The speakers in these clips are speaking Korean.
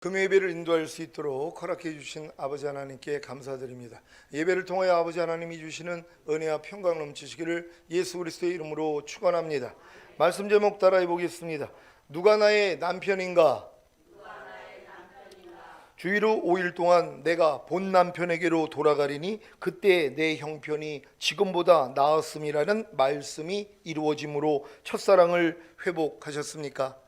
금요 예배를 인도할 수 있도록 허락해 주신 아버지 하나님께 감사드립니다. 예배를 통하여 아버지 하나님이 주시는 은혜와 평강 넘치시기를 예수 그리스도의 이름으로 축원합니다. 말씀 제목 따라해 보겠습니다. 누가 나의 남편인가? 주의로 5일 동안 내가 본 남편에게로 돌아가리니 그때 내 형편이 지금보다 나았음이라는 말씀이 이루어짐으로 첫사랑을 회복하셨습니까?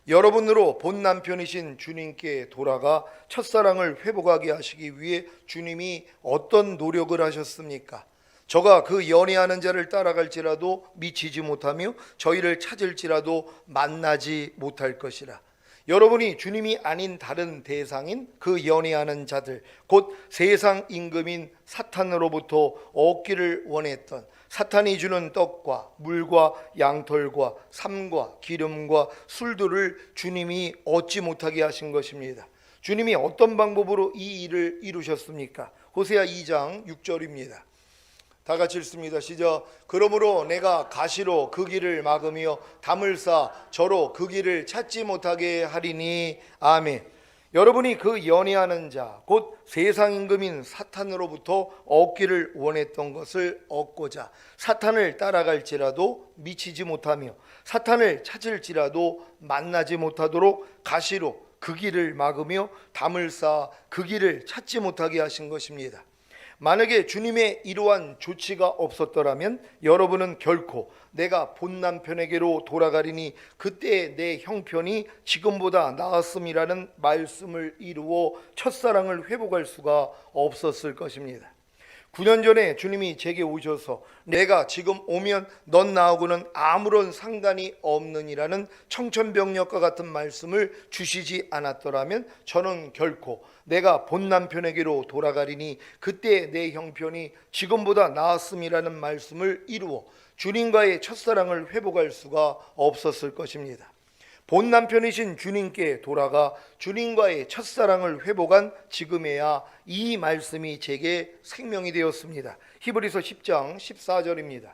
여러분으로 본 남편이신 주님께 돌아가 첫사랑을 회복하게 하시기 위해 주님이 어떤 노력을 하셨습니까? 저가 그 연애하는 자를 따라갈지라도 미치지 못하며 저희를 찾을지라도 만나지 못할 것이라. 여러분이 주님이 아닌 다른 대상인 그 연애하는 자들, 곧 세상 임금인 사탄으로부터 얻기를 원했던 사탄이 주는 떡과 물과 양털과 삶과 기름과 술들을 주님이 얻지 못하게 하신 것입니다. 주님이 어떤 방법으로 이 일을 이루셨습니까? 호세아 2장 6절입니다. 다 같이 읽습니다. 시작. 그러므로 내가 가시로 그 길을 막으며 담을 쌓아 저로 그 길을 찾지 못하게 하리니. 아멘. 여러분이 그 연애하는 자, 곧 세상 임금인 사탄으로부터 얻기를 원했던 것을 얻고자 사탄을 따라갈지라도 미치지 못하며 사탄을 찾을지라도 만나지 못하도록 가시로 그 길을 막으며 담을 쌓아 그 길을 찾지 못하게 하신 것입니다. 만약에 주님의 이러한 조치가 없었더라면 여러분은 결코 내가 본 남편에게로 돌아가리니 그때 내 형편이 지금보다 나았음이라는 말씀을 이루어 첫사랑을 회복할 수가 없었을 것입니다. 9년 전에 주님이 제게 오셔서 내가 지금 오면 넌 나하고는 아무런 상관이 없느니라는 청천벽력과 같은 말씀을 주시지 않았더라면 저는 결코 내가 본 남편에게로 돌아가리니 그때 내 형편이 지금보다 나았음이라는 말씀을 이루어 주님과의 첫사랑을 회복할 수가 없었을 것입니다. 본 남편이신 주님께 돌아가 주님과의 첫사랑을 회복한 지금에야 이 말씀이 제게 생명이 되었습니다. 히브리서 10장 14절입니다.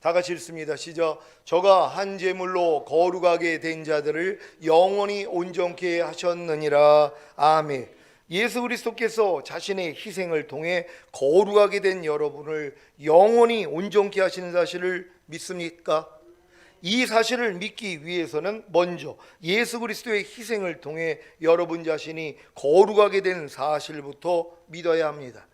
다 같이 읽습니다. 시작. 저가 한 제물로 거룩하게 된 자들을 영원히 온전케 하셨느니라. 아멘. 예수 그리스도께서 자신의 희생을 통해 거룩하게 된 여러분을 영원히 온전케 하시는 사실을 믿습니까? 이 사실을 믿기 위해서는 먼저 예수 그리스도의 희생을 통해 여러분 자신이 거룩하게 된 사실부터 믿어야 합니다.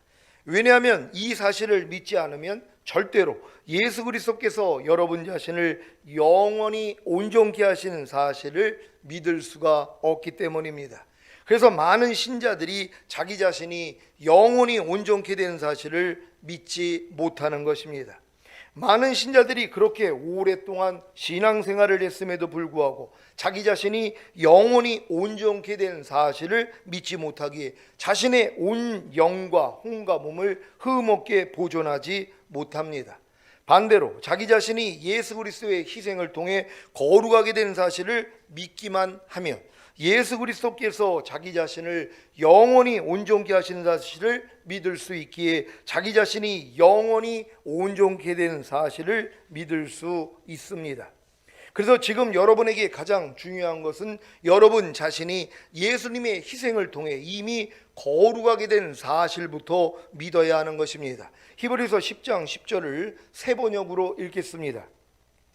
왜냐하면 이 사실을 믿지 않으면 절대로 예수 그리스도께서 여러분 자신을 영원히 온전케 하시는 사실을 믿을 수가 없기 때문입니다. 그래서 많은 신자들이 자기 자신이 영원히 온전케 된 사실을 믿지 못하는 것입니다. 많은 신자들이 그렇게 오랫동안 신앙생활을 했음에도 불구하고 자기 자신이 영원히 온전케 된 사실을 믿지 못하기에 자신의 온 영과 혼과 몸을 흠없게 보존하지 못합니다. 반대로 자기 자신이 예수 그리스도의 희생을 통해 거룩하게 된 사실을 믿기만 하면 예수 그리스도께서 자기 자신을 영원히 온전케 하시는 사실을 믿을 수 있기에 자기 자신이 영원히 온전케 된 사실을 믿을 수 있습니다. 그래서 지금 여러분에게 가장 중요한 것은 여러분 자신이 예수님의 희생을 통해 이미 거룩하게 된 사실부터 믿어야 하는 것입니다. 히브리서 10장 10절을 새 번역으로 읽겠습니다.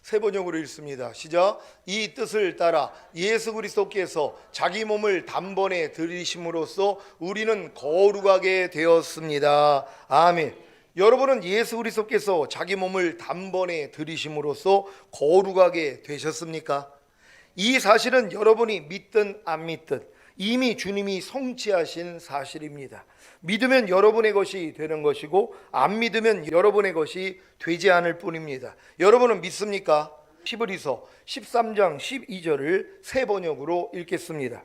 새 번역으로 읽습니다. 시작. 이 뜻을 따라 예수 그리스도께서 자기 몸을 단번에 들이심으로써 우리는 거룩하게 되었습니다. 아멘. 여러분은 예수 그리스도께서 자기 몸을 단번에 들이심으로써 거룩하게 되셨습니까? 이 사실은 여러분이 믿든 안 믿든 이미 주님이 성취하신 사실입니다. 믿으면 여러분의 것이 되는 것이고 안 믿으면 여러분의 것이 되지 않을 뿐입니다. 여러분은 믿습니까? 히브리서 13장 12절을 새 번역으로 읽겠습니다.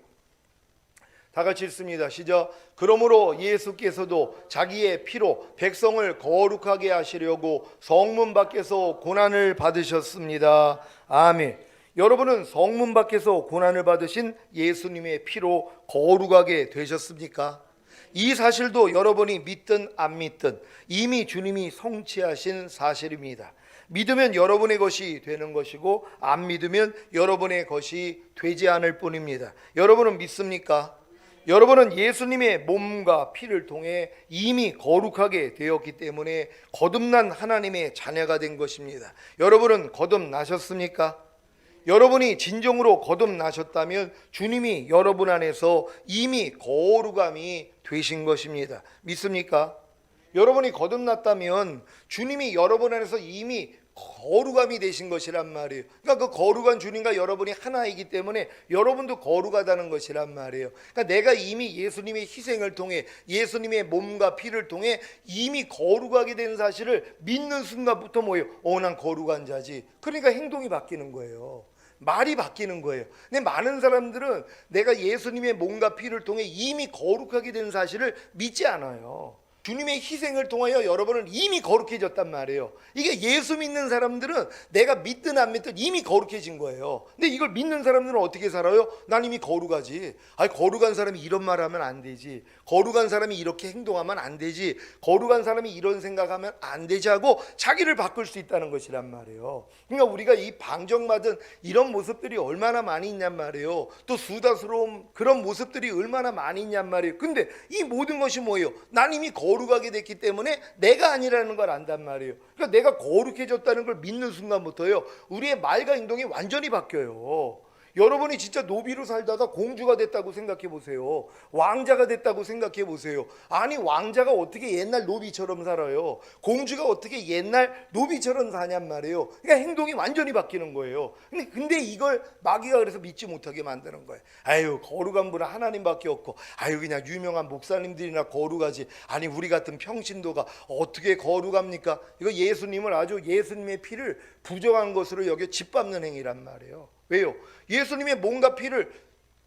다 같이 읽습니다. 시작. 그러므로 예수께서도 자기의 피로 백성을 거룩하게 하시려고 성문 밖에서 고난을 받으셨습니다. 아멘. 여러분은 성문 밖에서 고난을 받으신 예수님의 피로 거룩하게 되셨습니까? 이 사실도 여러분이 믿든 안 믿든 이미 주님이 성취하신 사실입니다. 믿으면 여러분의 것이 되는 것이고 안 믿으면 여러분의 것이 되지 않을 뿐입니다. 여러분은 믿습니까? 여러분은 예수님의 몸과 피를 통해 이미 거룩하게 되었기 때문에 거듭난 하나님의 자녀가 된 것입니다. 여러분은 거듭나셨습니까? 여러분이 진정으로 거듭나셨다면 주님이 여러분 안에서 이미 거룩함이 되신 것입니다. 믿습니까? 여러분이 거듭났다면 주님이 여러분 안에서 이미 거룩함이 되신 것이란 말이에요. 그러니까 그 거룩한 주님과 여러분이 하나이기 때문에 여러분도 거룩하다는 것이란 말이에요. 그러니까 내가 이미 예수님의 희생을 통해 예수님의 몸과 피를 통해 이미 거룩하게 된 사실을 믿는 순간부터 뭐예요? 난 거룩한 자지. 그러니까 행동이 바뀌는 거예요. 말이 바뀌는 거예요. 근데 많은 사람들은 내가 예수님의 몸과 피를 통해 이미 거룩하게 된 사실을 믿지 않아요. 주님의 희생을 통하여 여러분은 이미 거룩해졌단 말이에요. 이게 예수 믿는 사람들은 내가 믿든 안 믿든 이미 거룩해진 거예요. 근데 이걸 믿는 사람들은 어떻게 살아요? 난 이미 거룩하지. 거룩한 사람이 이런 말 하면 안 되지. 거룩한 사람이 이렇게 행동하면 안 되지. 거룩한 사람이 이런 생각하면 안 되지 하고 자기를 바꿀 수 있다는 것이란 말이에요. 그러니까 우리가 이 방정맞은 이런 모습들이 얼마나 많이 있냔 말이에요. 또 수다스러운 그런 모습들이 얼마나 많이 있냔 말이에요. 근데 이 모든 것이 뭐예요? 난 이미 거룩하게 됐기 때문에 내가 아니라는 걸 안단 말이에요. 그러니까 내가 거룩해졌다는 걸 믿는 순간부터요, 우리의 말과 행동이 완전히 바뀌어요. 여러분이 진짜 노비로 살다가 공주가 됐다고 생각해 보세요. 왕자가 됐다고 생각해 보세요. 아니, 왕자가 어떻게 옛날 노비처럼 살아요? 공주가 어떻게 옛날 노비처럼 사냔 말이에요. 그러니까 행동이 완전히 바뀌는 거예요. 근데 이걸 마귀가 그래서 믿지 못하게 만드는 거예요. 아유, 거룩한 분은 하나님밖에 없고, 아유, 그냥 유명한 목사님들이나 거룩하지. 아니, 우리 같은 평신도가 어떻게 거룩합니까? 이거 예수님을 아주 예수님의 피를 부정한 것으로 여겨 짓밟는 행위란 말이에요. 왜요? 예수님의 몸과 피를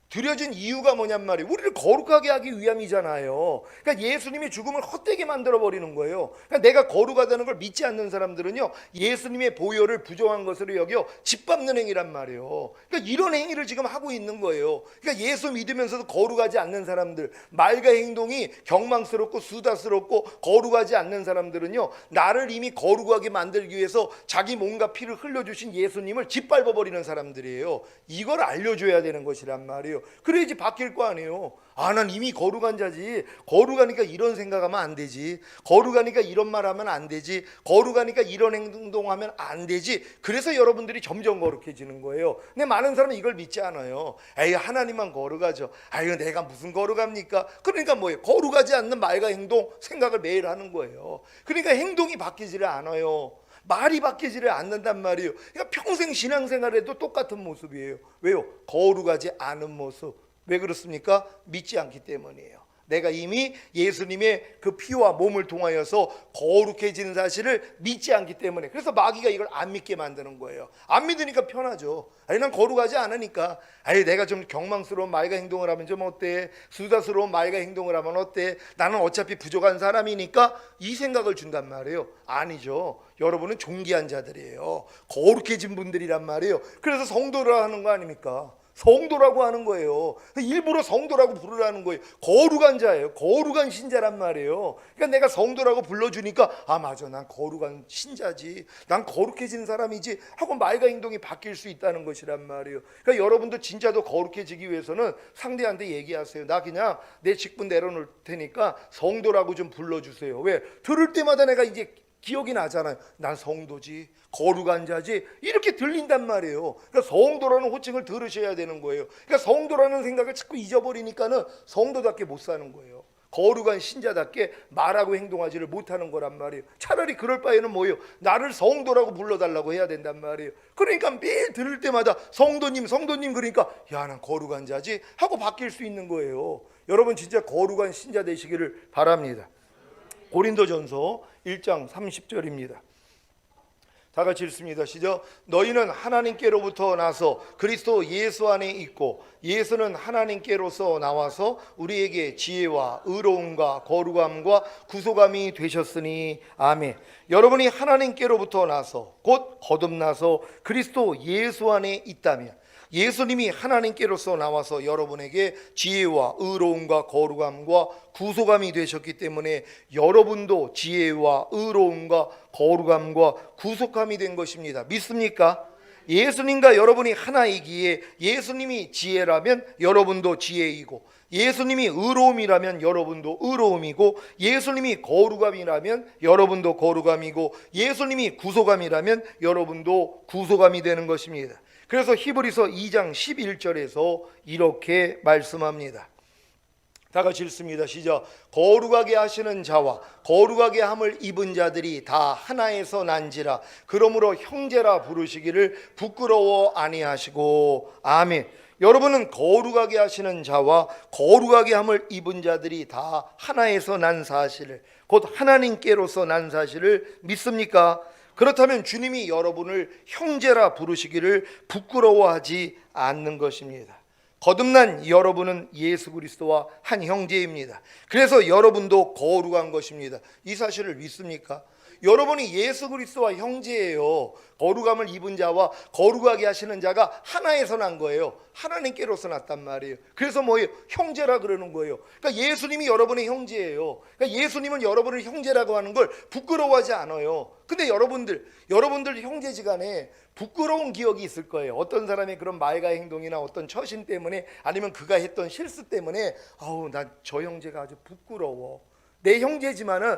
드려진 이유가 뭐냔 말이에요. 우리를 거룩하게 하기 위함이잖아요. 그러니까 예수님의 죽음을 헛되게 만들어버리는 거예요. 그러니까 내가 거룩하다는 걸 믿지 않는 사람들은요, 예수님의 보혈을 부정한 것으로 여겨 짓밟는 행위란 말이에요. 그러니까 이런 행위를 지금 하고 있는 거예요. 그러니까 예수 믿으면서도 거룩하지 않는 사람들, 말과 행동이 경망스럽고 수다스럽고 거룩하지 않는 사람들은요, 나를 이미 거룩하게 만들기 위해서 자기 몸과 피를 흘려주신 예수님을 짓밟아버리는 사람들이에요. 이걸 알려줘야 되는 것이란 말이에요. 그래야지 바뀔 거 아니에요. 난 이미 거룩한 자지. 거룩하니까 이런 생각하면 안 되지. 거룩하니까 이런 말하면 안 되지. 거룩하니까 이런 행동하면 안 되지. 그래서 여러분들이 점점 거룩해지는 거예요. 근데 많은 사람은 이걸 믿지 않아요. 에이, 하나님만 거룩하죠. 아유, 내가 무슨 거룩합니까? 그러니까 뭐예요? 거룩하지 않는 말과 행동, 생각을 매일 하는 거예요. 그러니까 행동이 바뀌지를 않아요. 말이 바뀌지를 않는단 말이에요. 그러니까 평생 신앙생활에도 똑같은 모습이에요. 왜요? 거룩하지 않은 모습. 왜 그렇습니까? 믿지 않기 때문이에요. 내가 이미 예수님의 그 피와 몸을 통하여서 거룩해지는 사실을 믿지 않기 때문에. 그래서 마귀가 이걸 안 믿게 만드는 거예요. 안 믿으니까 편하죠. 아니, 난 거룩하지 않으니까. 아니, 내가 좀 경망스러운 말과 행동을 하면 좀 어때? 수다스러운 말과 행동을 하면 어때? 나는 어차피 부족한 사람이니까 이 생각을 준단 말이에요. 아니죠. 여러분은 존귀한 자들이에요. 거룩해진 분들이란 말이에요. 그래서 성도라 하는 거 아닙니까? 성도라고 하는 거예요. 일부러 성도라고 부르라는 거예요. 거룩한 자예요. 거룩한 신자란 말이에요. 그러니까 내가 성도라고 불러주니까 맞아, 난 거룩한 신자지, 난 거룩해진 사람이지 하고 말과 행동이 바뀔 수 있다는 것이란 말이에요. 그러니까 여러분도 진짜도 거룩해지기 위해서는 상대한테 얘기하세요. 나 그냥 내 직분 내려놓을 테니까 성도라고 좀 불러주세요. 왜? 들을 때마다 내가 이제 기억이 나잖아요. 난 성도지, 거룩한 자지, 이렇게 들린단 말이에요. 그러니까 성도라는 호칭을 들으셔야 되는 거예요. 그러니까 성도라는 생각을 자꾸 잊어버리니까는 성도답게 못 사는 거예요. 거룩한 신자답게 말하고 행동하지를 못하는 거란 말이에요. 차라리 그럴 바에는 뭐예요? 나를 성도라고 불러달라고 해야 된단 말이에요. 그러니까 매일 들을 때마다 성도님, 성도님, 그러니까 야, 난 거룩한 자지 하고 바뀔 수 있는 거예요. 여러분 진짜 거룩한 신자 되시기를 바랍니다. 고린도전서 1장 30절입니다. 다 같이 읽습니다. 시작. 너희는 하나님께로부터 나서 그리스도 예수 안에 있고 예수는 하나님께로서 나와서 우리에게 지혜와 의로움과 거룩함과 구속함이 되셨으니 아멘. 여러분이 하나님께로부터 나서 곧 거듭나서 그리스도 예수 안에 있다면, 예수님이 하나님께로서 나와서 여러분에게 지혜와 의로움과 거룩함과 구속함이 되셨기 때문에 여러분도 지혜와 의로움과 거룩함과 구속함이 된 것입니다. 믿습니까? 예수님과 여러분이 하나이기에 예수님이 지혜라면 여러분도 지혜이고, 예수님이 의로움이라면 여러분도 의로움이고, 예수님이 거룩함이라면 여러분도 거룩함이고, 예수님이 구속함이라면 여러분도 구속함이 되는 것입니다. 그래서 히브리서 2장 11절에서 이렇게 말씀합니다. 다 같이 읽습니다. 시작. 거룩하게 하시는 자와 거룩하게 함을 입은 자들이 다 하나에서 난지라. 그러므로 형제라 부르시기를 부끄러워 아니하시고. 아멘. 여러분은 거룩하게 하시는 자와 거룩하게 함을 입은 자들이 다 하나에서 난 사실을, 곧 하나님께로서 난 사실을 믿습니까? 그렇다면 주님이 여러분을 형제라 부르시기를 부끄러워하지 않는 것입니다. 거듭난 여러분은 예수 그리스도와 한 형제입니다. 그래서 여러분도 거룩한 것입니다. 이 사실을 믿습니까? 여러분이 예수 그리스도와 형제예요. 거룩함을 입은 자와 거룩하게 하시는 자가 하나에서 난 거예요. 하나님께로서 났단 말이에요. 그래서 뭐예요? 형제라 그러는 거예요. 그러니까 예수님이 여러분의 형제예요. 그러니까 예수님은 여러분을 형제라고 하는 걸 부끄러워하지 않아요. 근데 여러분들 형제지간에 부끄러운 기억이 있을 거예요. 어떤 사람의 그런 말과 행동이나 어떤 처신 때문에, 아니면 그가 했던 실수 때문에 난 저 형제가 아주 부끄러워. 내 형제지만은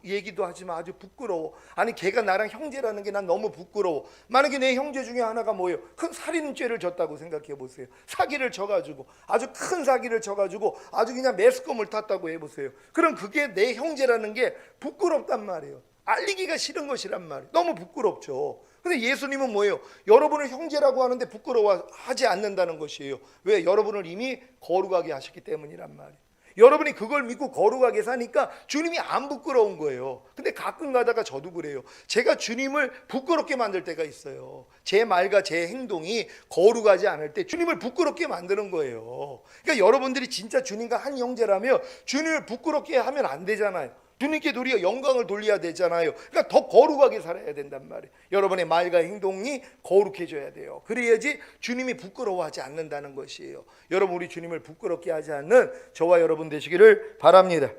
얘기도 하지만 아주 부끄러워. 아니 걔가 나랑 형제라는 게 난 너무 부끄러워. 만약에 내 형제 중에 하나가 뭐예요? 큰 살인죄를 졌다고 생각해 보세요. 사기를 쳐가지고, 아주 큰 사기를 쳐가지고 아주 그냥 매스컴을 탔다고 해보세요. 그럼 그게 내 형제라는 게 부끄럽단 말이에요. 알리기가 싫은 것이란 말이에요. 너무 부끄럽죠. 근데 예수님은 뭐예요? 여러분을 형제라고 하는데 부끄러워하지 않는다는 것이에요. 왜? 여러분을 이미 거룩하게 하셨기 때문이란 말이에요. 여러분이 그걸 믿고 거룩하게 사니까 주님이 안 부끄러운 거예요. 근데 가끔 가다가 저도 그래요. 제가 주님을 부끄럽게 만들 때가 있어요. 제 말과 제 행동이 거룩하지 않을 때 주님을 부끄럽게 만드는 거예요. 그러니까 여러분들이 진짜 주님과 한 형제라면 주님을 부끄럽게 하면 안 되잖아요. 주님께 도리어 영광을 돌려야 되잖아요. 그러니까 더 거룩하게 살아야 된단 말이에요. 여러분의 말과 행동이 거룩해져야 돼요. 그래야지 주님이 부끄러워하지 않는다는 것이에요. 여러분, 우리 주님을 부끄럽게 하지 않는 저와 여러분 되시기를 바랍니다.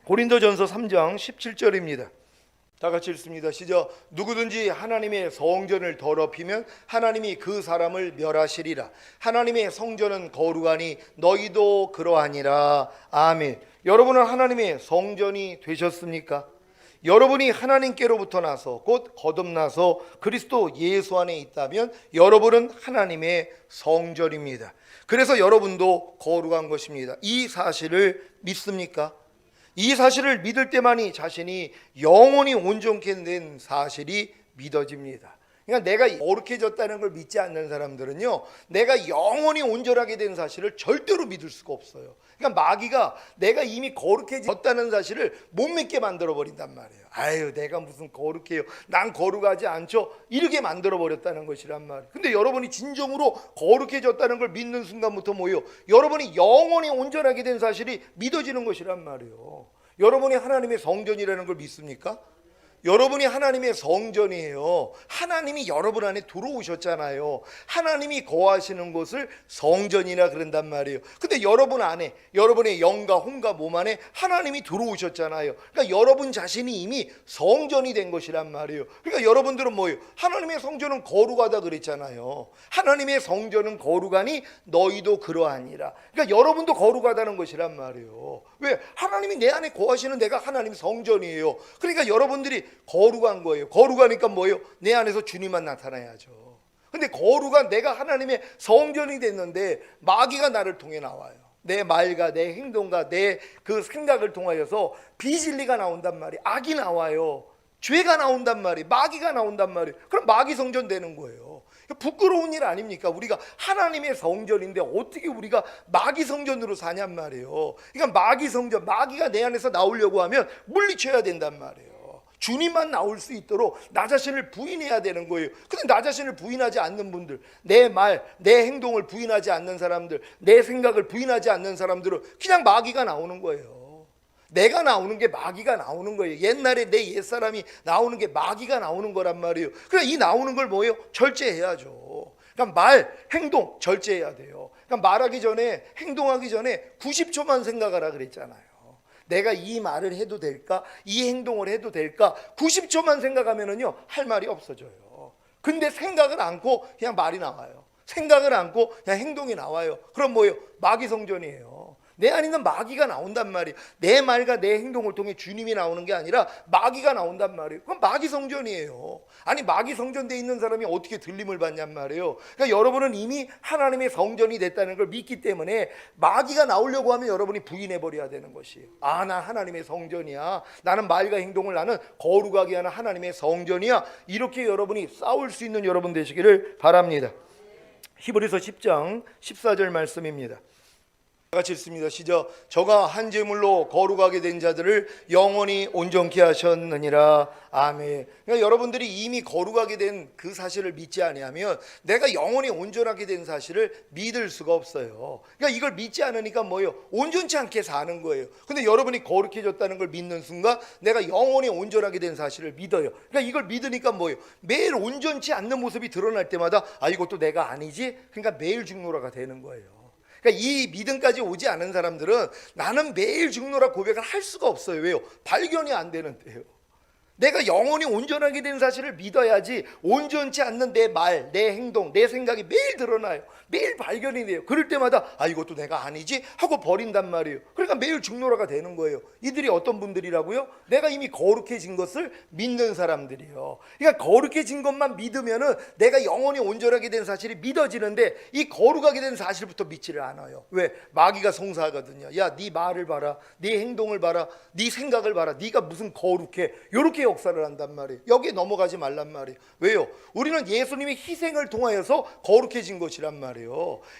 고린도전서 3장 17절입니다. 다 같이 읽습니다. 시작. 누구든지 하나님의 성전을 더럽히면 하나님이 그 사람을 멸하시리라. 하나님의 성전은 거룩하니 너희도 그러하니라. 아멘. 여러분은 하나님의 성전이 되셨습니까? 여러분이 하나님께로부터 나서 곧 거듭나서 그리스도 예수 안에 있다면 여러분은 하나님의 성전입니다. 그래서 여러분도 거룩한 것입니다. 이 사실을 믿습니까? 이 사실을 믿을 때만이 자신이 영원히 온전케 된 사실이 믿어집니다. 그러니까 내가 거룩해졌다는 걸 믿지 않는 사람들은요, 내가 영원히 온전하게 된 사실을 절대로 믿을 수가 없어요. 그러니까 마귀가 내가 이미 거룩해졌다는 사실을 못 믿게 만들어 버린단 말이에요. 아유, 내가 무슨 거룩해요, 난 거룩하지 않죠, 이렇게 만들어 버렸다는 것이란 말이에요. 근데 여러분이 진정으로 거룩해졌다는 걸 믿는 순간부터 뭐예요? 여러분이 영원히 온전하게 된 사실이 믿어지는 것이란 말이에요. 여러분이 하나님의 성전이라는 걸 믿습니까? 여러분이 하나님의 성전이에요. 하나님이 여러분 안에 들어오셨잖아요. 하나님이 거하시는 곳을 성전이라 그런단 말이에요. 근데 여러분 안에, 여러분의 영과 혼과 몸 안에 하나님이 들어오셨잖아요. 그러니까 여러분 자신이 이미 성전이 된 것이란 말이에요. 그러니까 여러분들은 뭐예요? 하나님의 성전은 거룩하다 그랬잖아요. 하나님의 성전은 거룩하니 너희도 그러하니라. 그러니까 여러분도 거룩하다는 것이란 말이에요. 왜? 하나님이 내 안에 거하시는 내가 하나님 성전이에요. 그러니까 여러분들이 거룩한 거예요. 거룩하니까 뭐예요? 내 안에서 주님만 나타나야죠. 근데 거룩한 내가 하나님의 성전이 됐는데 마귀가 나를 통해 나와요. 내 말과 내 행동과 내 그 생각을 통하여서 비진리가 나온단 말이에요. 악이 나와요. 죄가 나온단 말이에요. 마귀가 나온단 말이에요. 그럼 마귀 성전 되는 거예요. 부끄러운 일 아닙니까? 우리가 하나님의 성전인데 어떻게 우리가 마귀 성전으로 사냔 말이에요. 그러니까 마귀 성전, 마귀가 내 안에서 나오려고 하면 물리쳐야 된단 말이에요. 주님만 나올 수 있도록 나 자신을 부인해야 되는 거예요. 근데 나 자신을 부인하지 않는 분들, 내 말, 내 행동을 부인하지 않는 사람들, 내 생각을 부인하지 않는 사람들은 그냥 마귀가 나오는 거예요. 내가 나오는 게 마귀가 나오는 거예요. 옛날에 내 옛사람이 나오는 게 마귀가 나오는 거란 말이에요. 그래, 이 나오는 걸 뭐예요? 절제해야죠. 그러니까 말, 행동 절제해야 돼요. 그러니까 말하기 전에, 행동하기 전에 90초만 생각하라 그랬잖아요. 내가 이 말을 해도 될까? 이 행동을 해도 될까? 90초만 생각하면은요, 할 말이 없어져요. 근데 생각을 않고 그냥 말이 나와요. 생각을 않고 그냥 행동이 나와요. 그럼 뭐예요? 마귀성전이에요. 내 안에 있는 마귀가 나온단 말이에요. 내 말과 내 행동을 통해 주님이 나오는 게 아니라 마귀가 나온단 말이에요. 그럼 마귀성전이에요. 아니, 마귀성전돼 있는 사람이 어떻게 들림을 받냔 말이에요. 그러니까 여러분은 이미 하나님의 성전이 됐다는 걸 믿기 때문에 마귀가 나오려고 하면 여러분이 부인해버려야 되는 것이에요. 아, 나 하나님의 성전이야. 나는 말과 행동을 나는 거룩하게 하는 하나님의 성전이야. 이렇게 여러분이 싸울 수 있는 여러분 되시기를 바랍니다. 히브리서 10장 14절 말씀입니다. 같이 읽습니다. 시작. 저가 한 제물로 거룩하게 된 자들을 영원히 온전케 하셨느니라. 아멘. 그러니까 여러분들이 이미 거룩하게 된 그 사실을 믿지 아니하면 내가 영원히 온전하게 된 사실을 믿을 수가 없어요. 그러니까 이걸 믿지 않으니까 뭐예요? 온전치 않게 사는 거예요. 근데 여러분이 거룩해졌다는 걸 믿는 순간 내가 영원히 온전하게 된 사실을 믿어요. 그러니까 이걸 믿으니까 뭐예요? 매일 온전치 않는 모습이 드러날 때마다 아, 이것도 내가 아니지? 그러니까 매일 죽노라가 되는 거예요. 그러니까 이 믿음까지 오지 않은 사람들은 나는 매일 죽노라 고백을 할 수가 없어요. 왜요? 발견이 안 되는데요. 내가 영원히 온전하게 된 사실을 믿어야지 온전치 않는 내 말, 내 행동, 내 생각이 매일 드러나요. 매일 발견이 돼요. 그럴 때마다 아, 이것도 내가 아니지 하고 버린단 말이에요. 그러니까 매일 죽노라가 되는 거예요. 이들이 어떤 분들이라고요? 내가 이미 거룩해진 것을 믿는 사람들이에요. 그러니까 거룩해진 것만 믿으면은 내가 영원히 온전하게 된 사실이 믿어지는데 이 거룩하게 된 사실부터 믿지를 않아요. 왜? 마귀가 송사하거든요. 야, 네 말을 봐라, 네 행동을 봐라, 네 생각을 봐라. 네가 무슨 거룩해? 이렇게 역사를 한단 말이에요. 여기에 넘어가지 말란 말이에요. 왜요? 우리는 예수님의 희생을 통하여서 거룩해진 것이란 말이에요.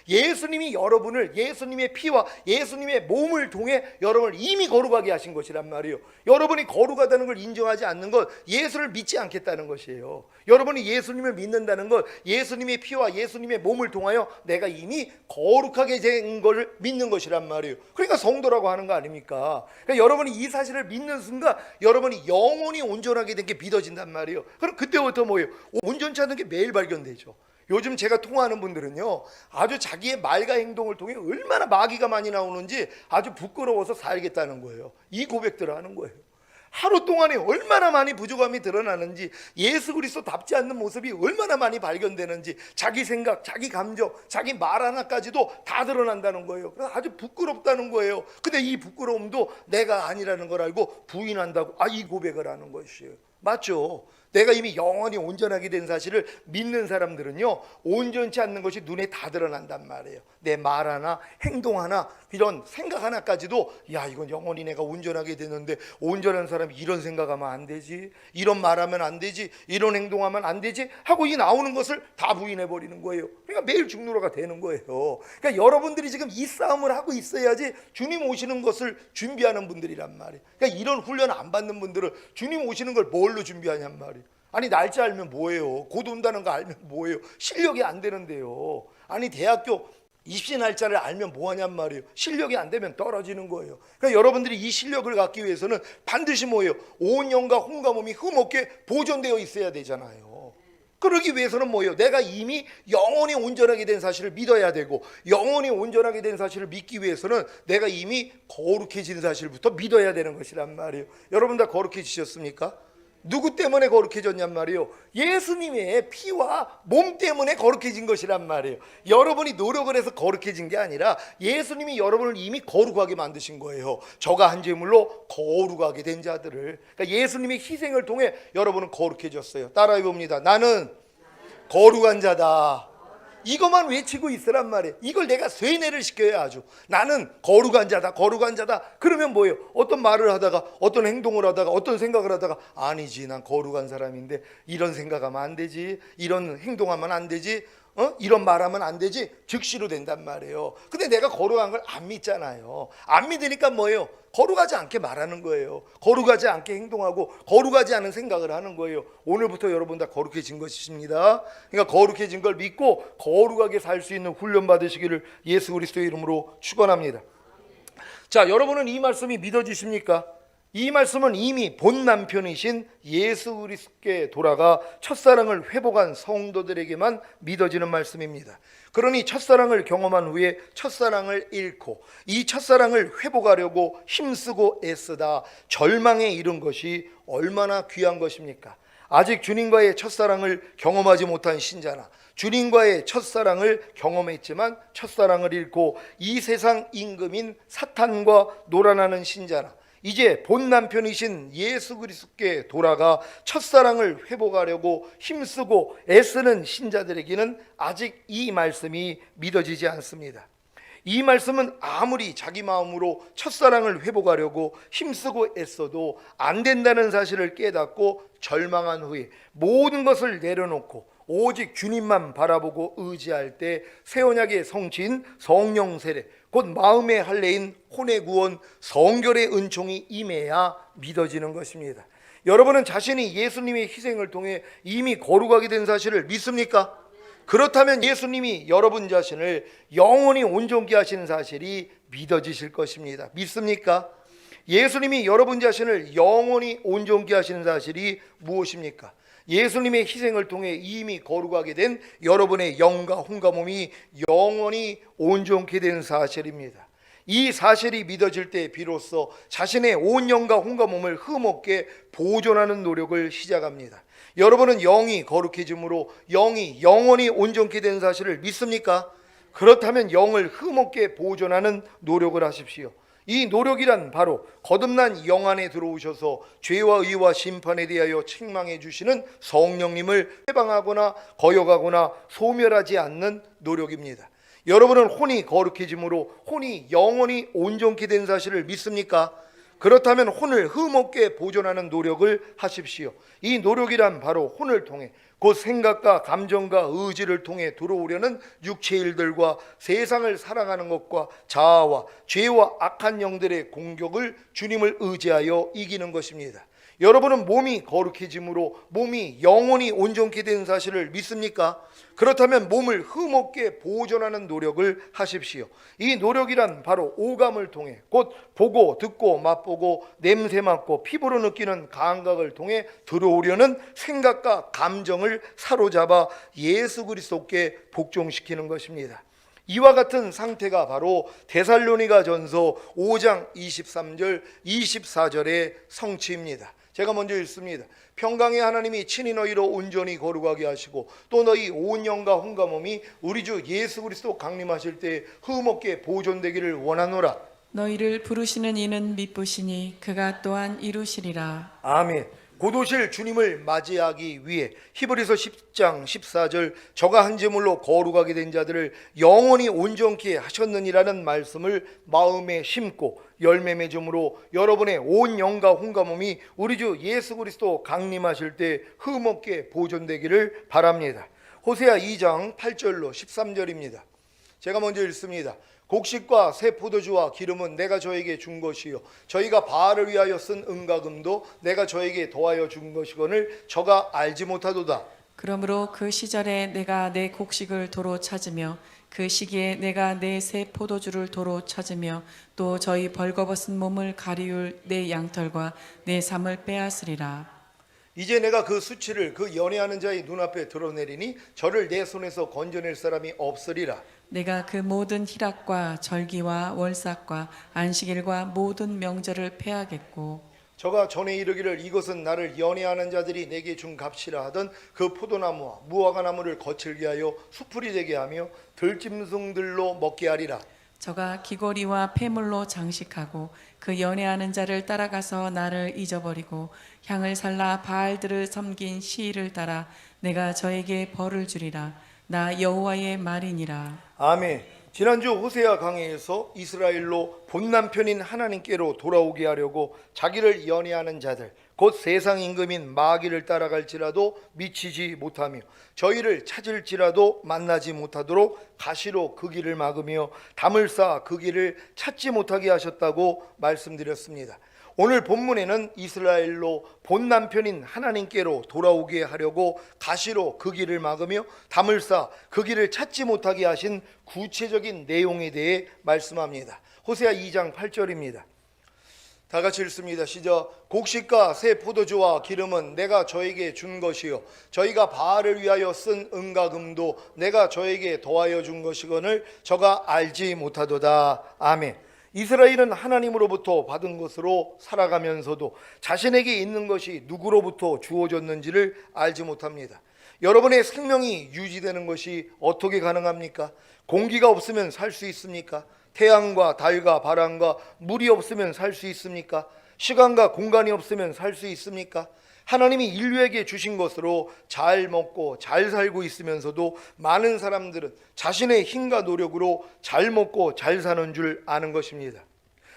예수님이 여러분을 예수님의 피와 예수님의 몸을 통해 여러분을 이미 거룩하게 하신 것이란 말이에요. 여러분이 거룩하다는 걸 인정하지 않는 건 예수를 믿지 않겠다는 것이에요. 여러분이 예수님을 믿는다는 건 예수님의 피와 예수님의 몸을 통하여 내가 이미 거룩하게 된 걸 믿는 것이란 말이에요. 그러니까 성도라고 하는 거 아닙니까? 그러니까 여러분이 이 사실을 믿는 순간 여러분이 영원히 온전하게 된 게 믿어진단 말이에요. 그럼 그때부터 뭐예요? 온전치 않은 게 매일 발견되죠. 요즘 제가 통화하는 분들은요, 아주 자기의 말과 행동을 통해 얼마나 마귀가 많이 나오는지 아주 부끄러워서 살겠다는 거예요. 이 고백들을 하는 거예요. 하루 동안에 얼마나 많이 부족함이 드러나는지, 예수 그리스도답지 않는 모습이 얼마나 많이 발견되는지, 자기 생각, 자기 감정, 자기 말 하나까지도 다 드러난다는 거예요. 그래서 아주 부끄럽다는 거예요. 근데 이 부끄러움도 내가 아니라는 걸 알고 부인한다고, 아, 이 고백을 하는 것이에요. 맞죠? 내가 이미 영원히 온전하게 된 사실을 믿는 사람들은요, 온전치 않는 것이 눈에 다 드러난단 말이에요. 내 말 하나, 행동 하나, 이런 생각 하나까지도 야, 이건 영원히 내가 온전하게 됐는데 온전한 사람이 이런 생각하면 안 되지, 이런 말하면 안 되지, 이런 행동하면 안 되지 하고 이 나오는 것을 다 부인해버리는 거예요. 그러니까 매일 죽노라가 되는 거예요. 그러니까 여러분들이 지금 이 싸움을 하고 있어야지 주님 오시는 것을 준비하는 분들이란 말이에요. 그러니까 이런 훈련 안 받는 분들은 주님 오시는 걸 뭘로 준비하냔 말이에요. 아니, 날짜 알면 뭐예요? 곧 온다는 거 알면 뭐예요? 실력이 안 되는데요. 아니, 대학교 입시 날짜를 알면 뭐하냔 말이에요. 실력이 안 되면 떨어지는 거예요. 그러니까 여러분들이 이 실력을 갖기 위해서는 반드시 뭐예요? 온 영과 혼과 몸이 흠없게 보존되어 있어야 되잖아요. 그러기 위해서는 뭐예요? 내가 이미 영원히 온전하게 된 사실을 믿어야 되고, 영원히 온전하게 된 사실을 믿기 위해서는 내가 이미 거룩해진 사실부터 믿어야 되는 것이란 말이에요. 여러분 다 거룩해지셨습니까? 누구 때문에 거룩해졌냔 말이에요? 예수님의 피와 몸 때문에 거룩해진 것이란 말이에요. 여러분이 노력을 해서 거룩해진 게 아니라 예수님이 여러분을 이미 거룩하게 만드신 거예요. 저가 한 제물로 거룩하게 된 자들을, 그러니까 예수님의 희생을 통해 여러분은 거룩해졌어요. 따라해 봅니다. 나는 거룩한 자다. 이것만 외치고 있으란 말이에요. 이걸 내가 쇠뇌를 시켜야 아주. 나는 거룩한 자다, 거룩한 자다. 그러면 뭐예요? 어떤 말을 하다가, 어떤 행동을 하다가, 어떤 생각을 하다가, 아니지, 난 거룩한 사람인데 이런 생각하면 안 되지, 이런 행동하면 안 되지, 이런 말하면 안 되지, 즉시로 된단 말이에요. 근데 내가 거룩한 걸 안 믿잖아요. 안 믿으니까 뭐예요? 거룩하지 않게 말하는 거예요. 거룩하지 않게 행동하고 거룩하지 않은 생각을 하는 거예요. 오늘부터 여러분 다 거룩해진 것이십니다. 그러니까 거룩해진 걸 믿고 거룩하게 살 수 있는 훈련 받으시기를 예수 그리스도의 이름으로 축원합니다. 자, 여러분은 이 말씀이 믿어지십니까? 이 말씀은 이미 본 남편이신 예수 그리스도께 돌아가 첫사랑을 회복한 성도들에게만 믿어지는 말씀입니다. 그러니 첫사랑을 경험한 후에 첫사랑을 잃고 이 첫사랑을 회복하려고 힘쓰고 애쓰다 절망에 이른 것이 얼마나 귀한 것입니까? 아직 주님과의 첫사랑을 경험하지 못한 신자나 주님과의 첫사랑을 경험했지만 첫사랑을 잃고 이 세상 임금인 사탄과 놀아나는 신자나 이제 본 남편이신 예수 그리스도께 돌아가 첫사랑을 회복하려고 힘쓰고 애쓰는 신자들에게는 아직 이 말씀이 믿어지지 않습니다. 이 말씀은 아무리 자기 마음으로 첫사랑을 회복하려고 힘쓰고 애써도 안 된다는 사실을 깨닫고 절망한 후에 모든 것을 내려놓고 오직 주님만 바라보고 의지할 때 새 언약의 성취인 성령 세례, 곧 마음의 할례인 혼의 구원, 성결의 은총이 임해야 믿어지는 것입니다. 여러분은 자신이 예수님의 희생을 통해 이미 거룩하게 된 사실을 믿습니까? 그렇다면 예수님이 여러분 자신을 영원히 온전케 하시는 사실이 믿어지실 것입니다. 믿습니까? 예수님이 여러분 자신을 영원히 온전케 하시는 사실이 무엇입니까? 예수님의 희생을 통해 이미 거룩하게 된 여러분의 영과 혼과 몸이 영원히 온전케 된 사실입니다. 이 사실이 믿어질 때 비로소 자신의 온 영과 혼과 몸을 흠없게 보존하는 노력을 시작합니다. 여러분은 영이 거룩해짐으로 영이 영원히 온전케 된 사실을 믿습니까? 그렇다면 영을 흠없게 보존하는 노력을 하십시오. 이 노력이란 바로 거듭난 영 안에 들어오셔서 죄와 의와 심판에 대하여 책망해 주시는 성령님을 해방하거나 거역하거나 소멸하지 않는 노력입니다. 여러분은 혼이 거룩해짐으로 혼이 영원히 온전케 된 사실을 믿습니까? 그렇다면 혼을 흠없게 보존하는 노력을 하십시오. 이 노력이란 바로 혼을 통해 곧 생각과 감정과 의지를 통해 들어오려는 육체의 일들과 세상을 사랑하는 것과 자아와 죄와 악한 영들의 공격을 주님을 의지하여 이기는 것입니다. 여러분은 몸이 거룩해짐으로 몸이 영원히 온전케 된 사실을 믿습니까? 그렇다면 몸을 흠없게 보존하는 노력을 하십시오. 이 노력이란 바로 오감을 통해 곧 보고 듣고 맛보고 냄새 맡고 피부로 느끼는 감각을 통해 들어오려는 생각과 감정을 사로잡아 예수 그리스도께 복종시키는 것입니다. 이와 같은 상태가 바로 데살로니가전서 5장 23절 24절의 성취입니다. 제가 먼저 읽습니다. 평강의 하나님이 친히 너희로 온전히 거룩하게 하시고 또 너희 온 영과 혼과 몸이 우리 주 예수 그리스도 강림하실 때 흠없게 보존되기를 원하노라. 너희를 부르시는 이는 미쁘시니 그가 또한 이루시리라. 아멘. 곧 오실 주님을 맞이하기 위해 히브리서 10장 14절 저가 한 제물로 거룩하게 된 자들을 영원히 온전케 하셨느니라는 말씀을 마음에 심고 열매 맺음으로 여러분의 온 영과 혼과 몸이 우리 주 예수 그리스도 강림하실 때 흠없게 보존되기를 바랍니다. 호세아 2장 8절로 13절입니다. 제가 먼저 읽습니다. 곡식과 새 포도주와 기름은 내가 저에게 준 것이요 저희가 바알을 위하여 쓴 은과 금도 내가 저에게 더하여 준 것이거늘 저가 알지 못하도다. 그러므로 그 시절에 내가 내 곡식을 도로 찾으며 그 시기에 내가 내 새 포도주를 도로 찾으며 또 저희 벌거벗은 몸을 가리울 내 양털과 내 삶을 빼앗으리라. 이제 내가 그 수치를 그 연애하는 자의 눈앞에 드러내리니 저를 내 손에서 건져낼 사람이 없으리라. 내가 그 모든 희락과 절기와 월삭과 안식일과 모든 명절을 폐하겠고 저가 전에 이르기를 이것은 나를 연애하는 자들이 내게 준 값이라 하던 그 포도나무와 무화과 나무를 거칠게 하여 수풀이 되게 하며 들짐승들로 먹게 하리라. 저가 귀고리와 폐물로 장식하고 그 연애하는 자를 따라가서 나를 잊어버리고 향을 살라 바알들을 섬긴 시일을 따라 내가 저에게 벌을 주리라. 나 여호와의 말이니라. 아멘. 지난주 호세아 강해에서 이스라엘로 본 남편인 하나님께로 돌아오게 하려고 자기를 연애하는 자들 곧 세상 임금인 마귀를 따라갈지라도 미치지 못하며 저희를 찾을지라도 만나지 못하도록 가시로 그 길을 막으며 담을 쌓아 그 길을 찾지 못하게 하셨다고 말씀드렸습니다. 오늘 본문에는 이스라엘로 본 남편인 하나님께로 돌아오게 하려고 가시로 그 길을 막으며 담을 쌓아 그 길을 찾지 못하게 하신 구체적인 내용에 대해 말씀합니다. 호세아 2장 8절입니다. 다 같이 읽습니다. 시작. 곡식과 새 포도주와 기름은 내가 저에게 준 것이요 저희가 바알을 위하여 쓴 은과 금도 내가 저에게 더하여 준 것이거늘 저가 알지 못하도다. 아멘. 이스라엘은 하나님으로부터 받은 것으로 살아가면서도 자신에게 있는 것이 누구로부터 주어졌는지를 알지 못합니다. 여러분의 생명이 유지되는 것이 어떻게 가능합니까? 공기가 없으면 살 수 있습니까? 태양과 달과 바람과 물이 없으면 살 수 있습니까? 시간과 공간이 없으면 살 수 있습니까? 하나님이 인류에게 주신 것으로 잘 먹고 잘 살고 있으면서도 많은 사람들은 자신의 힘과 노력으로 잘 먹고 잘 사는 줄 아는 것입니다.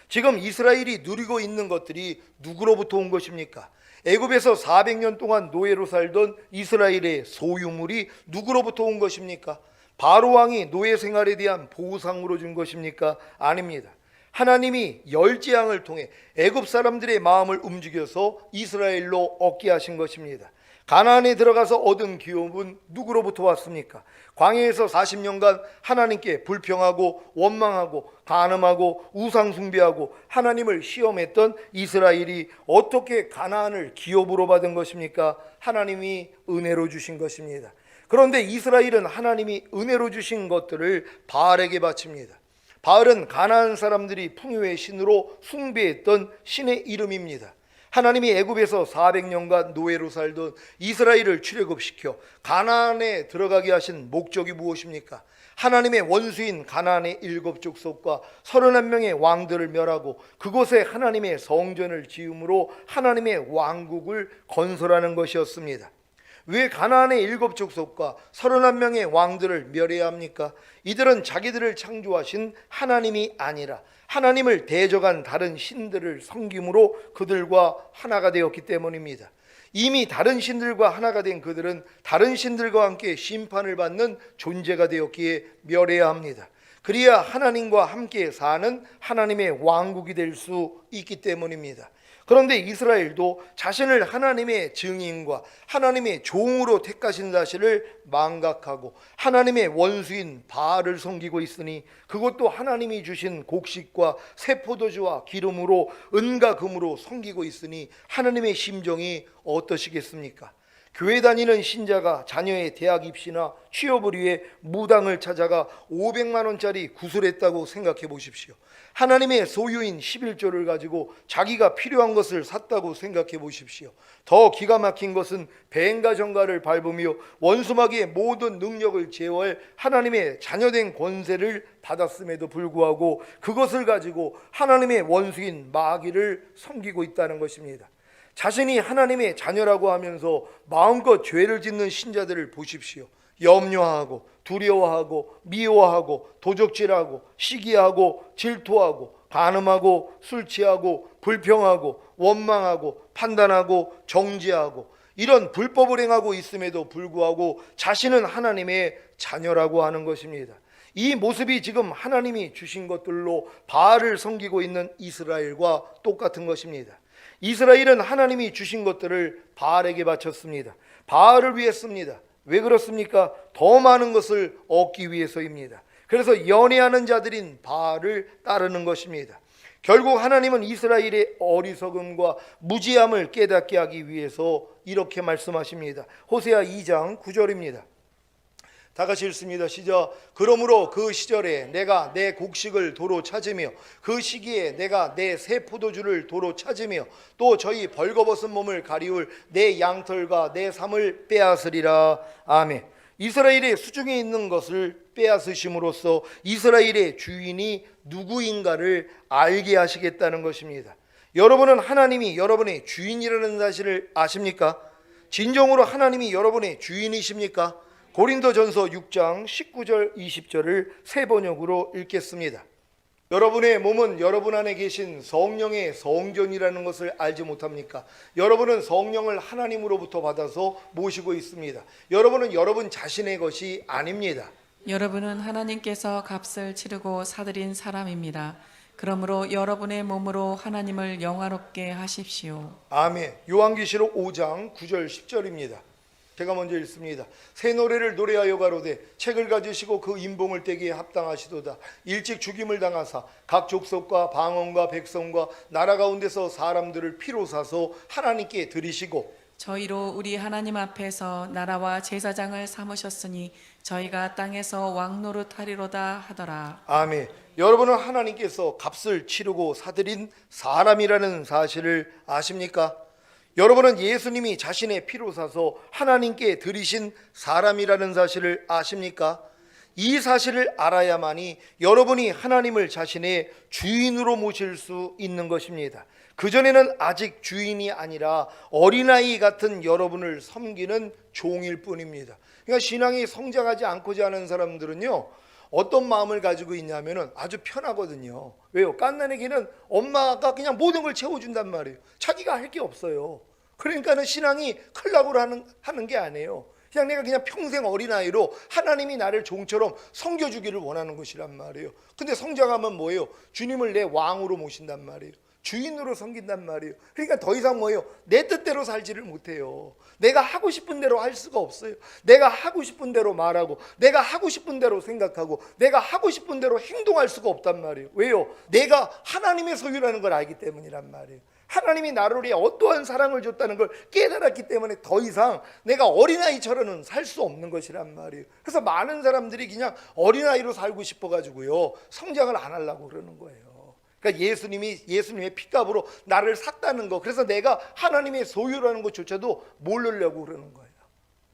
지금 이스라엘이 누리고 있는 것들이 누구로부터 온 것입니까? 애굽에서 400년 동안 노예로 살던 이스라엘의 소유물이 누구로부터 온 것입니까? 바로 왕이 노예 생활에 대한 보상으로 준 것입니까? 아닙니다. 하나님이 열재앙을 통해 애굽 사람들의 마음을 움직여서 이스라엘로 얻게 하신 것입니다. 가나안에 들어가서 얻은 기업은 누구로부터 왔습니까? 광야에서 40년간 하나님께 불평하고 원망하고 간음하고 우상 숭배하고 하나님을 시험했던 이스라엘이 어떻게 가나안을 기업으로 받은 것입니까? 하나님이 은혜로 주신 것입니다. 그런데 이스라엘은 하나님이 은혜로 주신 것들을 바알에게 바칩니다. 바알은 가나안 사람들이 풍요의 신으로 숭배했던 신의 이름입니다. 하나님이 애굽에서 400년간 노예로 살던 이스라엘을 출애굽시켜 가나안에 들어가게 하신 목적이 무엇입니까? 하나님의 원수인 가나안의 7족속과 31명의 왕들을 멸하고 그곳에 하나님의 성전을 지음으로 하나님의 왕국을 건설하는 것이었습니다. 왜 가나안의 7족속과 31명의 왕들을 멸해야 합니까? 이들은 자기들을 창조하신 하나님이 아니라 하나님을 대적한 다른 신들을 섬김으로 그들과 하나가 되었기 때문입니다. 이미 다른 신들과 하나가 된 그들은 다른 신들과 함께 심판을 받는 존재가 되었기에 멸해야 합니다. 그래야 하나님과 함께 사는 하나님의 왕국이 될 수 있기 때문입니다. 그런데 이스라엘도 자신을 하나님의 증인과 하나님의 종으로 택하신 사실을 망각하고 하나님의 원수인 바알을 섬기고 있으니 그것도 하나님이 주신 곡식과 새 포도주와 기름으로 은과 금으로 섬기고 있으니 하나님의 심정이 어떠시겠습니까? 교회 다니는 신자가 자녀의 대학 입시나 취업을 위해 무당을 찾아가 500만 원짜리 구슬했다고 생각해 보십시오. 하나님의 소유인 11조를 가지고 자기가 필요한 것을 샀다고 생각해 보십시오. 더 기가 막힌 것은 뱀과 정갈을 밟으며 원수마귀의 모든 능력을 제어할 하나님의 자녀된 권세를 받았음에도 불구하고 그것을 가지고 하나님의 원수인 마귀를 섬기고 있다는 것입니다. 자신이 하나님의 자녀라고 하면서 마음껏 죄를 짓는 신자들을 보십시오. 염려하고 두려워하고 미워하고 도적질하고 시기하고 질투하고 간음하고 술 취하고 불평하고 원망하고 판단하고 정죄하고 이런 불법을 행하고 있음에도 불구하고 자신은 하나님의 자녀라고 하는 것입니다. 이 모습이 지금 하나님이 주신 것들로 바알을 섬기고 있는 이스라엘과 똑같은 것입니다. 이스라엘은 하나님이 주신 것들을 바알에게 바쳤습니다. 바알을 위해 씁니다. 왜 그렇습니까? 더 많은 것을 얻기 위해서입니다. 그래서 연애하는 자들인 바알을 따르는 것입니다. 결국 하나님은 이스라엘의 어리석음과 무지함을 깨닫게 하기 위해서 이렇게 말씀하십니다. 호세아 2장 9절입니다. 다 같이 읽습니다. 시작. 그러므로 그 시절에 내가 내 곡식을 도로 찾으며 그 시기에 내가 내 새 포도주를 도로 찾으며 또 저희 벌거벗은 몸을 가리울 내 양털과 내 삶을 빼앗으리라. 아멘. 이스라엘의 수중에 있는 것을 빼앗으심으로써 이스라엘의 주인이 누구인가를 알게 하시겠다는 것입니다. 여러분은 하나님이 여러분의 주인이라는 사실을 아십니까? 진정으로 하나님이 여러분의 주인이십니까? 고린도전서 6장 19절 20절을 새 번역으로 읽겠습니다. 여러분의 몸은 여러분 안에 계신 성령의 성전이라는 것을 알지 못합니까? 여러분은 성령을 하나님으로부터 받아서 모시고 있습니다. 여러분은 여러분 자신의 것이 아닙니다. 여러분은 하나님께서 값을 치르고 사들인 사람입니다. 그러므로 여러분의 몸으로 하나님을 영화롭게 하십시오. 아멘. 요한계시록 5장 9절 10절입니다. 제가 먼저 읽습니다. 새 노래를 노래하여 가로되 책을 가지시고 그 인봉을 떼기에 합당하시도다. 일찍 죽임을 당하사 각 족속과 방언과 백성과 나라 가운데서 사람들을 피로 사서 하나님께 드리시고 저희로 우리 하나님 앞에서 나라와 제사장을 삼으셨으니 저희가 땅에서 왕노릇하리로다 하더라. 아멘. 여러분은 하나님께서 값을 치르고 사들인 사람이라는 사실을 아십니까? 여러분은 예수님이 자신의 피로 사서 하나님께 드리신 사람이라는 사실을 아십니까? 이 사실을 알아야만이 여러분이 하나님을 자신의 주인으로 모실 수 있는 것입니다. 그전에는 아직 주인이 아니라 어린아이 같은 여러분을 섬기는 종일 뿐입니다. 그러니까 신앙이 성장하지 않고자 하는 사람들은요, 어떤 마음을 가지고 있냐면은 아주 편하거든요. 왜요? 갓난에게는 엄마가 그냥 모든 걸 채워준단 말이에요. 자기가 할 게 없어요. 그러니까는 신앙이 클락으로 하는 게 아니에요. 그냥 내가 그냥 평생 어린아이로 하나님이 나를 종처럼 섬겨주기를 원하는 것이란 말이에요. 근데 성장하면 뭐예요? 주님을 내 왕으로 모신단 말이에요. 주인으로 섬긴단 말이에요. 그러니까 더 이상 뭐예요? 내 뜻대로 살지를 못해요. 내가 하고 싶은 대로 할 수가 없어요. 내가 하고 싶은 대로 말하고, 내가 하고 싶은 대로 생각하고, 내가 하고 싶은 대로 행동할 수가 없단 말이에요. 왜요? 내가 하나님의 소유라는 걸 알기 때문이란 말이에요. 하나님이 나를 위해 어떠한 사랑을 줬다는 걸 깨달았기 때문에 더 이상 내가 어린아이처럼은 살 수 없는 것이란 말이에요. 그래서 많은 사람들이 그냥 어린아이로 살고 싶어가지고요, 성장을 안 하려고 그러는 거예요. 그러니까 예수님의 피값으로 나를 샀다는 거, 그래서 내가 하나님의 소유라는 것조차도 모르려고 그러는 거예요.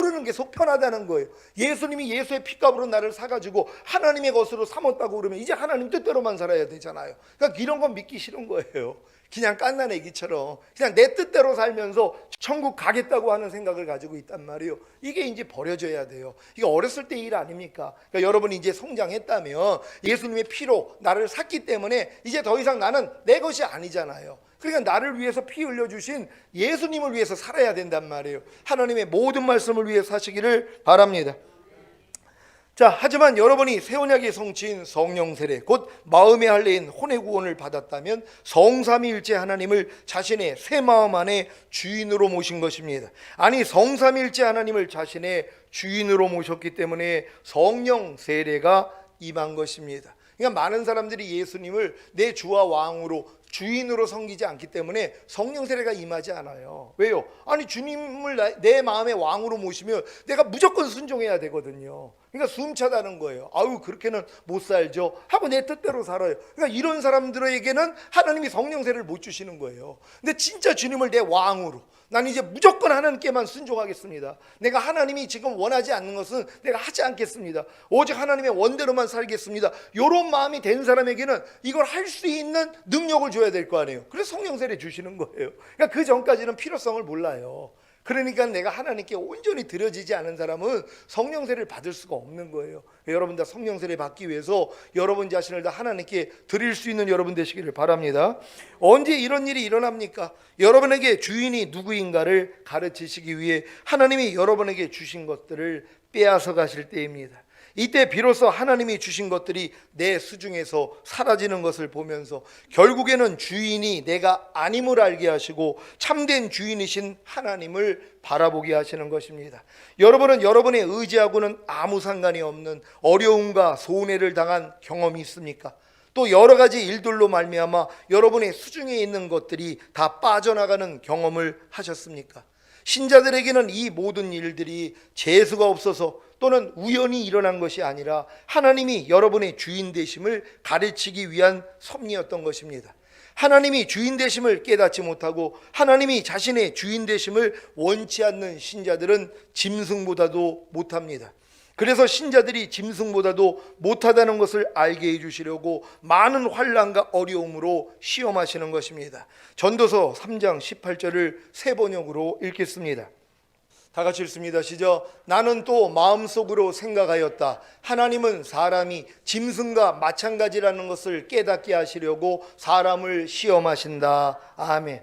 모르는 게 속 편하다는 거예요. 예수님이 예수의 피값으로 나를 사가지고 하나님의 것으로 삼았다고 그러면 이제 하나님 뜻대로만 살아야 되잖아요. 그러니까 이런 건 믿기 싫은 거예요. 그냥 갓난 애기처럼 그냥 내 뜻대로 살면서 천국 가겠다고 하는 생각을 가지고 있단 말이에요. 이게 이제 버려져야 돼요. 이게 어렸을 때 일 아닙니까? 그러니까 여러분이 이제 성장했다면 예수님의 피로 나를 샀기 때문에 이제 더 이상 나는 내 것이 아니잖아요. 그러니까 나를 위해서 피 흘려주신 예수님을 위해서 살아야 된단 말이에요. 하나님의 모든 말씀을 위해 사시기를 바랍니다. 자, 하지만 여러분이 새 언약의 성취인 성령 세례, 곧 마음의 할례인 혼의 구원을 받았다면 성삼위일체 하나님을 자신의 새 마음 안에 주인으로 모신 것입니다. 아니, 성삼위일체 하나님을 자신의 주인으로 모셨기 때문에 성령 세례가 임한 것입니다. 그러니까 많은 사람들이 예수님을 내 주와 왕으로 주인으로 섬기지 않기 때문에 성령 세례가 임하지 않아요. 왜요? 아니, 주님을 내 마음의 왕으로 모시면 내가 무조건 순종해야 되거든요. 그러니까 숨차다는 거예요. 아유, 그렇게는 못 살죠 하고 내 뜻대로 살아요. 그러니까 이런 사람들에게는 하나님이 성령 세례를 못 주시는 거예요. 근데 진짜 주님을 내 왕으로, 난 이제 무조건 하나님께만 순종하겠습니다. 내가 하나님이 지금 원하지 않는 것은 내가 하지 않겠습니다. 오직 하나님의 원대로만 살겠습니다. 이런 마음이 된 사람에게는 이걸 할 수 있는 능력을 줘야 될 거 아니에요. 그래서 성령 세례 주시는 거예요. 그러니까 그 전까지는 필요성을 몰라요. 그러니까 내가 하나님께 온전히 드려지지 않은 사람은 성령 세례를 받을 수가 없는 거예요. 여러분 다 성령 세례 받기 위해서 여러분 자신을 다 하나님께 드릴 수 있는 여러분 되시기를 바랍니다. 언제 이런 일이 일어납니까? 여러분에게 주인이 누구인가를 가르치시기 위해 하나님이 여러분에게 주신 것들을 빼앗아 가실 때입니다. 이때 비로소 하나님이 주신 것들이 내 수중에서 사라지는 것을 보면서 결국에는 주인이 내가 아님을 알게 하시고 참된 주인이신 하나님을 바라보게 하시는 것입니다. 여러분은 여러분의 의지하고는 아무 상관이 없는 어려움과 손해를 당한 경험이 있습니까? 또 여러 가지 일들로 말미암아 여러분의 수중에 있는 것들이 다 빠져나가는 경험을 하셨습니까? 신자들에게는 이 모든 일들이 재수가 없어서 또는 우연히 일어난 것이 아니라 하나님이 여러분의 주인 되심을 가르치기 위한 섭리였던 것입니다. 하나님이 주인 되심을 깨닫지 못하고 하나님이 자신의 주인 되심을 원치 않는 신자들은 짐승보다도 못합니다. 그래서 신자들이 짐승보다도 못하다는 것을 알게 해주시려고 많은 환난과 어려움으로 시험하시는 것입니다. 전도서 3장 18절을 새 번역으로 읽겠습니다. 다 같이 읽습니다. 시작. 나는 또 마음속으로 생각하였다. 하나님은 사람이 짐승과 마찬가지라는 것을 깨닫게 하시려고 사람을 시험하신다. 아멘.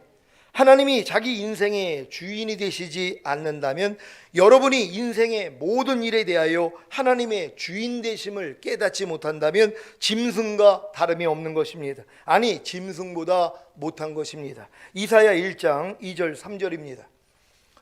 하나님이 자기 인생의 주인이 되시지 않는다면 여러분이 인생의 모든 일에 대하여 하나님의 주인 되심을 깨닫지 못한다면 짐승과 다름이 없는 것입니다. 아니, 짐승보다 못한 것입니다. 이사야 1장 2절 3절입니다.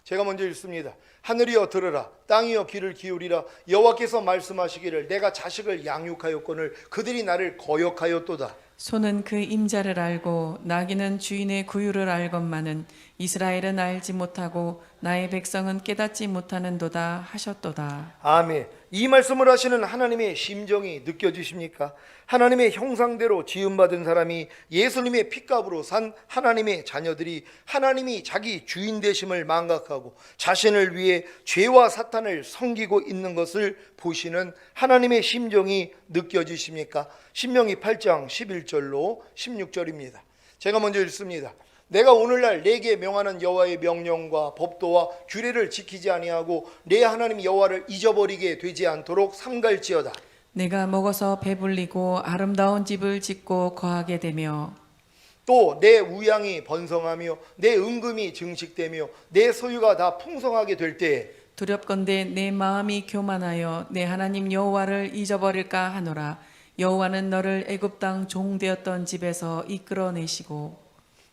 제가 먼저 읽습니다. 하늘이여 들으라, 땅이여 귀를 기울이라. 여호와께서 말씀하시기를 내가 자식을 양육하였거늘 그들이 나를 거역하였도다. 소는 그 임자를 알고 나귀는 주인의 구유를 알건만은 이스라엘은 알지 못하고 나의 백성은 깨닫지 못하는도다 하셨도다. 아멘. 이 말씀을 하시는 하나님의 심정이 느껴지십니까? 하나님의 형상대로 지음받은 사람이, 예수님의 핏값으로 산 하나님의 자녀들이 하나님이 자기 주인 되심을 망각하고 자신을 위해 죄와 사탄을 섬기고 있는 것을 보시는 하나님의 심정이 느껴지십니까? 신명기 8장 11절로 16절입니다. 제가 먼저 읽습니다. 내가 오늘날 내게 명하는 여호와의 명령과 법도와 규례를 지키지 아니하고 내 하나님 여호와를 잊어버리게 되지 않도록 삼갈지어다. 내가 먹어서 배불리고 아름다운 집을 짓고 거하게 되며 또 내 우양이 번성하며 내 은금이 증식되며 내 소유가 다 풍성하게 될 때에 두렵건대 내 마음이 교만하여 내 하나님 여호와를 잊어버릴까 하노라. 여호와는 너를 애굽 땅 종되었던 집에서 이끌어내시고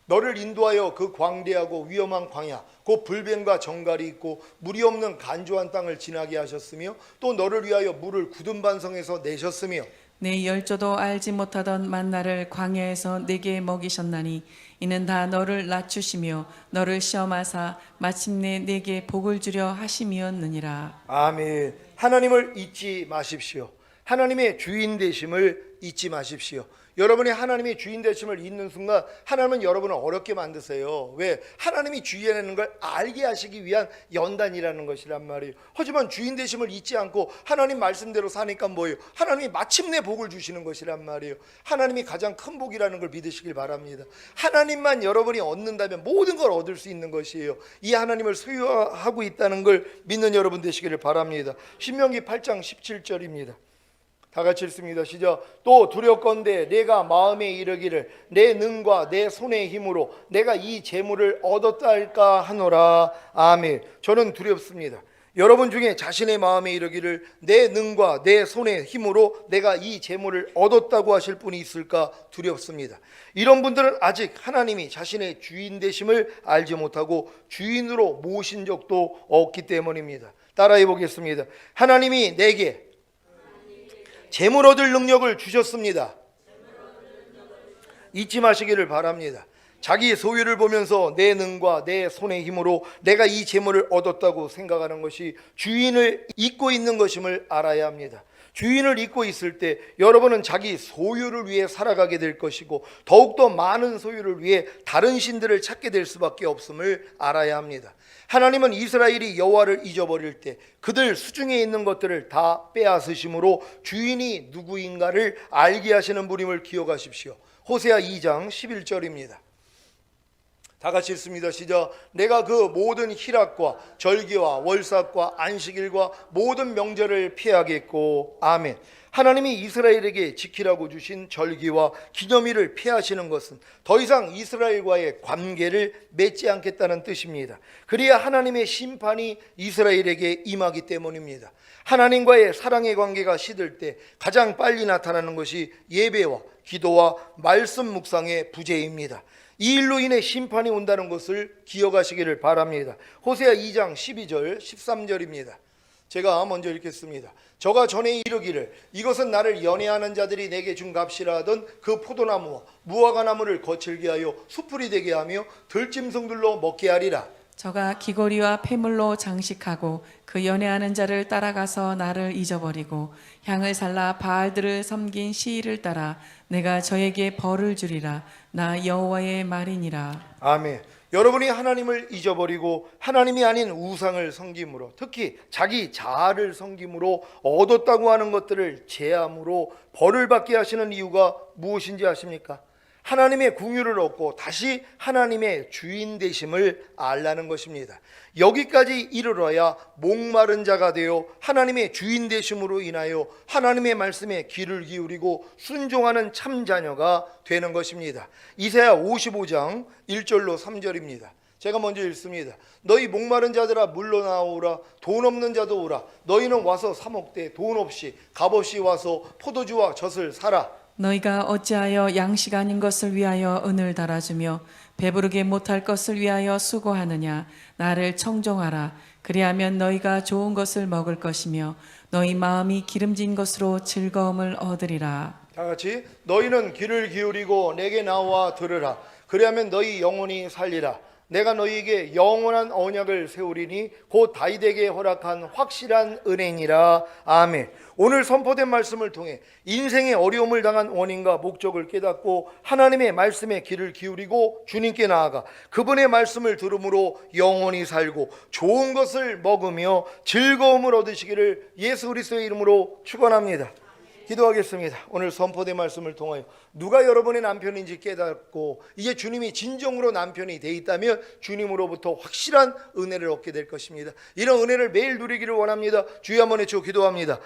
너를 인도하여 그 광대하고 위험한 광야 곧 불뱀과 정갈이 있고 물이 없는 간조한 땅을 지나게 하셨으며 또 너를 위하여 물을 굳은 반성에서 내셨으며 내 열조도 알지 못하던 만나를 광야에서 내게 먹이셨나니 이는 다 너를 낮추시며 너를 시험하사 마침내 내게 복을 주려 하심이었느니라. 아멘. 하나님을 잊지 마십시오. 하나님의 주인 되심을 잊지 마십시오. 여러분이 하나님의 주인 되심을 잊는 순간 하나님은 여러분을 어렵게 만드세요. 왜? 하나님이 주인이라는 걸 알게 하시기 위한 연단이라는 것이란 말이에요. 하지만 주인 되심을 잊지 않고 하나님 말씀대로 사니까 뭐예요? 하나님이 마침내 복을 주시는 것이란 말이에요. 하나님이 가장 큰 복이라는 걸 믿으시길 바랍니다. 하나님만 여러분이 얻는다면 모든 걸 얻을 수 있는 것이에요. 이 하나님을 소유하고 있다는 걸 믿는 여러분 되시기를 바랍니다. 신명기 8장 17절입니다. 다 같이 읽습니다. 시작. 또 두렵건대 내가 마음에 이르기를 내 능과 내 손의 힘으로 내가 이 재물을 얻었다 할까 하노라. 아멘. 저는 두렵습니다. 여러분 중에 자신의 마음에 이르기를 내 능과 내 손의 힘으로 내가 이 재물을 얻었다고 하실 분이 있을까 두렵습니다. 이런 분들은 아직 하나님이 자신의 주인 되심을 알지 못하고 주인으로 모신 적도 없기 때문입니다. 따라해 보겠습니다. 하나님이 내게 재물 얻을 능력을 주셨습니다. 잊지 마시기를 바랍니다. 자기 소유를 보면서 내 능과 내 손의 힘으로 내가 이 재물을 얻었다고 생각하는 것이 주인을 잊고 있는 것임을 알아야 합니다. 주인을 잊고 있을 때 여러분은 자기 소유를 위해 살아가게 될 것이고 더욱더 많은 소유를 위해 다른 신들을 찾게 될 수밖에 없음을 알아야 합니다. 하나님은 이스라엘이 여호와를 잊어버릴 때 그들 수중에 있는 것들을 다 빼앗으심으로 주인이 누구인가를 알게 하시는 분임을 기억하십시오. 호세아 2장 11절입니다. 다 같이 읽습니다. 시작. 내가 그 모든 희락과 절기와 월삭과 안식일과 모든 명절을 피하겠고. 아멘. 하나님이 이스라엘에게 지키라고 주신 절기와 기념일을 피하시는 것은 더 이상 이스라엘과의 관계를 맺지 않겠다는 뜻입니다. 그래야 하나님의 심판이 이스라엘에게 임하기 때문입니다. 하나님과의 사랑의 관계가 시들 때 가장 빨리 나타나는 것이 예배와 기도와 말씀 묵상의 부재입니다. 이 일로 인해 심판이 온다는 것을 기억하시기를 바랍니다. 호세아 2장 12절 13절입니다. 제가 먼저 읽겠습니다. 저가 전에 이르기를 이것은 나를 연애하는 자들이 내게 준 값이라 하던 그 포도나무와 무화과나무를 거칠게 하여 수풀이 되게 하며 들짐승들로 먹게 하리라. 저가 귀고리와 폐물로 장식하고 그 연애하는 자를 따라가서 나를 잊어버리고 향을 살라 바알들을 섬긴 시일을 따라 내가 저에게 벌을 주리라. 나 여호와의 말이니라. 아멘. 여러분이 하나님을 잊어버리고 하나님이 아닌 우상을 섬김으로, 특히 자기 자아를 섬김으로 얻었다고 하는 것들을 제함으로 벌을 받게 하시는 이유가 무엇인지 아십니까? 하나님의 궁유를 얻고 다시 하나님의 주인 되심을 알라는 것입니다. 여기까지 이르러야 목마른 자가 되어 하나님의 주인 되심으로 인하여 하나님의 말씀에 귀를 기울이고 순종하는 참 자녀가 되는 것입니다. 이사야 55장 1절로 3절입니다. 제가 먼저 읽습니다. 너희 목마른 자들아 물러나오라. 돈 없는 자도 오라. 너희는 와서 사 먹되 돈 없이 값없이 와서 포도주와 젖을 사라. 너희가 어찌하여 양식 아닌 것을 위하여 은을 달아주며 배부르게 못할 것을 위하여 수고하느냐. 나를 청종하라. 그리하면 너희가 좋은 것을 먹을 것이며 너희 마음이 기름진 것으로 즐거움을 얻으리라. 다 같이 너희는 귀를 기울이고 내게 나와 들으라. 그리하면 너희 영혼이 살리라. 내가 너희에게 영원한 언약을 세우리니 곧 다윗에게 허락한 확실한 은혜니라. 아멘. 오늘 선포된 말씀을 통해 인생의 어려움을 당한 원인과 목적을 깨닫고 하나님의 말씀에 귀를 기울이고 주님께 나아가 그분의 말씀을 들음으로 영원히 살고 좋은 것을 먹으며 즐거움을 얻으시기를 예수 그리스도의 이름으로 축원합니다. 기도하겠습니다. 오늘 선포된 말씀을 통하여 누가 여러분의 남편인지 깨닫고 이제 주님이 진정으로 남편이 돼 있다면 주님으로부터 확실한 은혜를 얻게 될 것입니다. 이런 은혜를 매일 누리기를 원합니다. 주여 한번 외쳐 기도합니다.